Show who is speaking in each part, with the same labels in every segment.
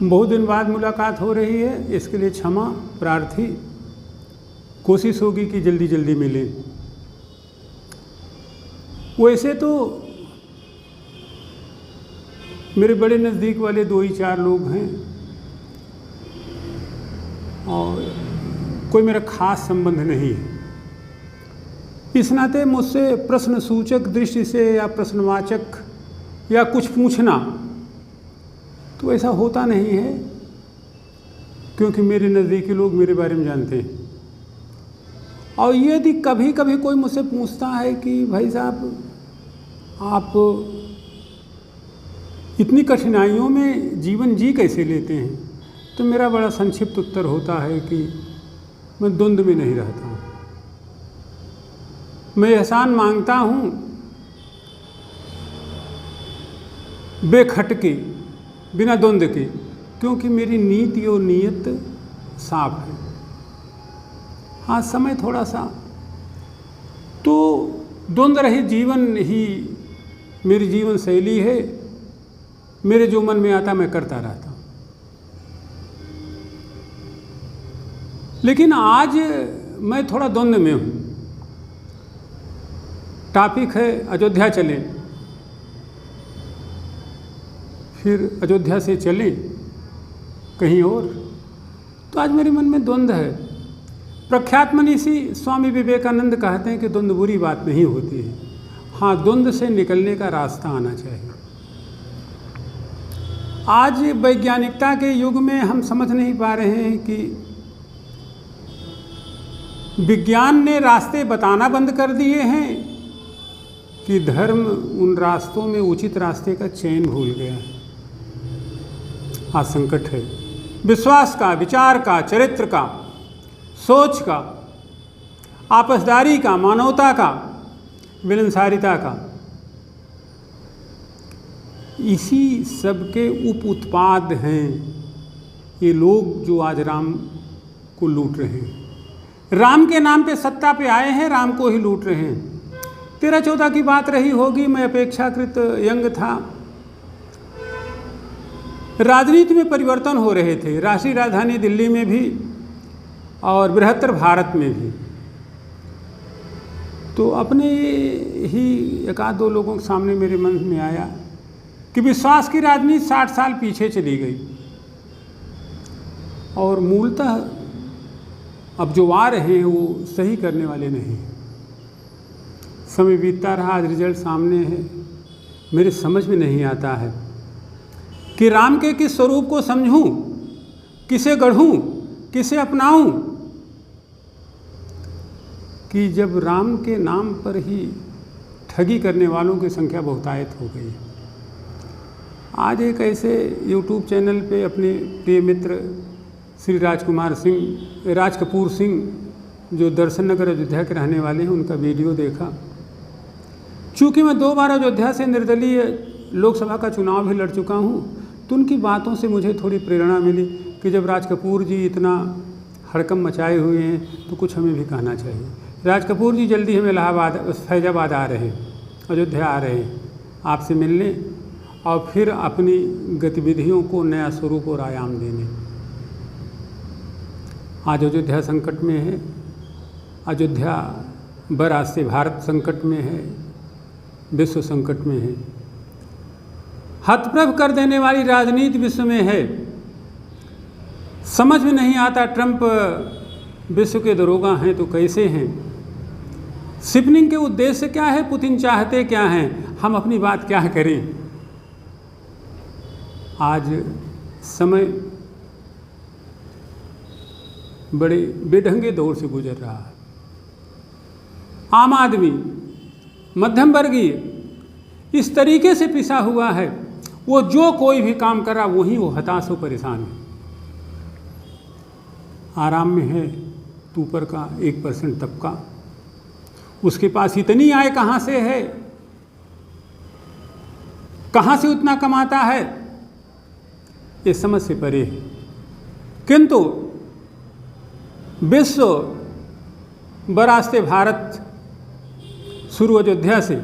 Speaker 1: बहुत दिन बाद मुलाकात हो रही है, इसके लिए क्षमा प्रार्थी। कोशिश होगी कि जल्दी जल्दी मिलें। वैसे तो मेरे बड़े नज़दीक वाले 2 ही 4 लोग हैं और कोई मेरा खास संबंध नहीं है। इस नाते मुझसे प्रश्न सूचक दृष्टि से या प्रश्नवाचक या कुछ पूछना तो ऐसा होता नहीं है, क्योंकि मेरे नज़दीकी लोग मेरे बारे में जानते हैं। और यदि कभी कभी कोई मुझसे पूछता है कि भाई साहब आप इतनी कठिनाइयों में जीवन जी कैसे लेते हैं, तो मेरा बड़ा संक्षिप्त उत्तर होता है कि मैं द्वंद्व में नहीं रहता हूँ। मैं एहसान मांगता हूँ बेखटके, बिना द्वंद्व के, क्योंकि मेरी नीति और नीयत साफ है। हाँ, समय थोड़ा सा तो द्वंद्व रहित जीवन ही मेरी जीवन शैली है। मेरे जो मन में आता मैं करता रहता हूँ। लेकिन आज मैं थोड़ा द्वंद्व में हूँ। टॉपिक है अयोध्या चलें, फिर अयोध्या से चलें कहीं और, तो आज मेरे मन में द्वंद्व है। प्रख्यात मनीषी स्वामी विवेकानंद कहते हैं कि द्वंद्व बुरी बात नहीं होती है। हाँ, द्वंद्व से निकलने का रास्ता आना चाहिए। आज वैज्ञानिकता के युग में हम समझ नहीं पा रहे हैं कि विज्ञान ने रास्ते बताना बंद कर दिए हैं कि धर्म उन रास्तों में उचित रास्ते का चयन भूल गया है। आज संकट है विश्वास का, विचार का, चरित्र का, सोच का, आपसदारी का, मानवता का, मिलनसारिता का। इसी सब के उप उत्पाद हैं ये लोग जो आज राम को लूट रहे हैं। राम के नाम पे सत्ता पे आए हैं, राम को ही लूट रहे हैं। 13-14 की बात रही होगी, मैं अपेक्षाकृत यंग था। राजनीति में परिवर्तन हो रहे थे, राष्ट्रीय राजधानी दिल्ली में भी और बृहत्तर भारत में भी। तो अपने ही 1-2 लोगों के सामने मेरे मन में आया कि विश्वास की राजनीति 60 साल पीछे चली गई और मूलतः अब जो आ रहे हैं वो सही करने वाले नहीं। समय बीतता रहा, आज रिजल्ट सामने है। मेरे समझ में नहीं आता है कि राम के किस स्वरूप को समझूं, किसे गढ़ूं, किसे अपनाऊं, कि जब राम के नाम पर ही ठगी करने वालों की संख्या बहुतायत हो गई। आज एक ऐसे यूट्यूब चैनल पे अपने प्रिय मित्र श्री राज कपूर सिंह जो दर्शन नगर अयोध्या के रहने वाले हैं, उनका वीडियो देखा। चूँकि मैं 2 बार अयोध्या से निर्दलीय लोकसभा का चुनाव भी लड़ चुका हूँ, तो उनकी बातों से मुझे थोड़ी प्रेरणा मिली कि जब राज कपूर जी इतना हड़कंप मचाए हुए हैं तो कुछ हमें भी कहना चाहिए। राज कपूर जी जल्दी हम फैजाबाद आ रहे हैं, अयोध्या आ रहे हैं आपसे मिलने और फिर अपनी गतिविधियों को नया स्वरूप और आयाम देने। आज अयोध्या संकट में है, अयोध्या बरास्ते भारत संकट में है, विश्व संकट में है। हतप्रभ कर देने वाली राजनीति विश्व में है। समझ में नहीं आता ट्रंप विश्व के दरोगा हैं तो कैसे हैं। शिपनिंग के उद्देश्य क्या है, पुतिन चाहते क्या हैं, हम अपनी बात क्या करें। आज समय बड़े बेढंगे दौर से गुजर रहा है। आम आदमी, मध्यम वर्गीय इस तरीके से पिसा हुआ है, वो जो कोई भी काम कर रहा वही वो हताश हो परेशान है। आराम में है तो ऊपर का 1% तबका, उसके पास इतनी आय कहाँ से है, कहाँ से उतना कमाता है, ये समझ से परे है। किंतु विश्व बरास्ते भारत शुरू अयोध्या से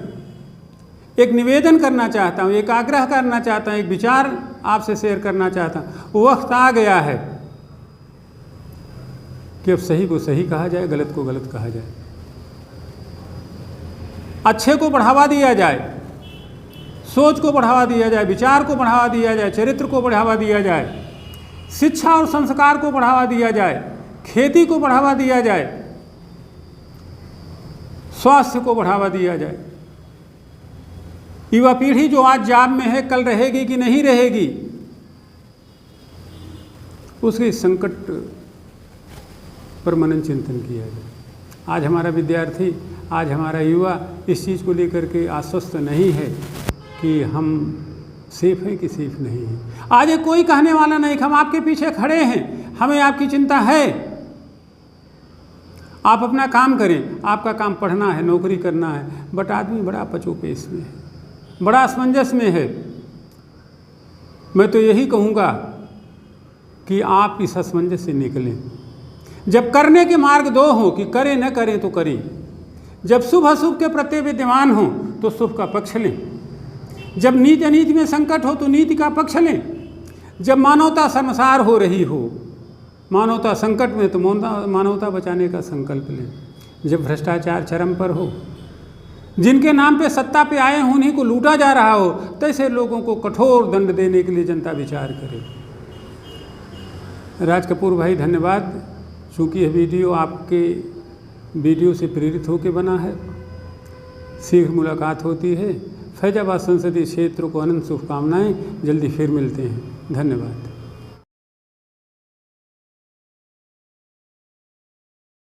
Speaker 1: एक निवेदन करना चाहता हूँ, एक आग्रह करना चाहता हूँ, एक विचार आपसे शेयर करना चाहता हूँ। वक्त आ गया है कि अब सही को सही कहा जाए, गलत को गलत कहा जाए, अच्छे को बढ़ावा दिया जाए, सोच को बढ़ावा दिया जाए, विचार को बढ़ावा दिया जाए, चरित्र को बढ़ावा दिया जाए, शिक्षा और संस्कार को बढ़ावा दिया जाए, खेती को बढ़ावा दिया जाए, स्वास्थ्य को बढ़ावा दिया जाए। युवा पीढ़ी जो आज जाम में है, कल रहेगी कि नहीं रहेगी, उसके संकट पर मनन चिंतन किया जाए। आज हमारा विद्यार्थी, आज हमारा युवा इस चीज़ को लेकर के आश्वस्त नहीं है कि हम सेफ हैं कि सेफ नहीं हैं। आज ये कोई कहने वाला नहीं, हम आपके पीछे खड़े हैं, हमें आपकी चिंता है, आप अपना काम करें, आपका काम पढ़ना है, नौकरी करना है। बट आदमी बड़ा पचोपेश में है, बड़ा असमंजस में है। मैं तो यही कहूँगा कि आप इस असमंजस से निकलें। जब करने के मार्ग दो हों कि करें न करें तो करें, जब शुभ अशुभ के प्रत्यय विद्यमान हों तो शुभ का पक्ष लें, जब नीति अनीति में संकट हो तो नीति का पक्ष लें, जब मानवता शर्मसार हो रही हो, मानवता संकट में, तो मानवता बचाने का संकल्प लें। जब भ्रष्टाचार चरम पर हो, जिनके नाम पे सत्ता पे आए हों उन्हीं को लूटा जा रहा हो, तो ऐसे लोगों को कठोर दंड देने के लिए जनता विचार करे। राज कपूर भाई धन्यवाद, चूँकि यह वीडियो आपके वीडियो से प्रेरित होकर बना है। शीघ्र मुलाकात होती है। फैजाबाद संसदीय क्षेत्र को अनंत शुभकामनाएं। जल्दी फिर मिलते हैं। धन्यवाद।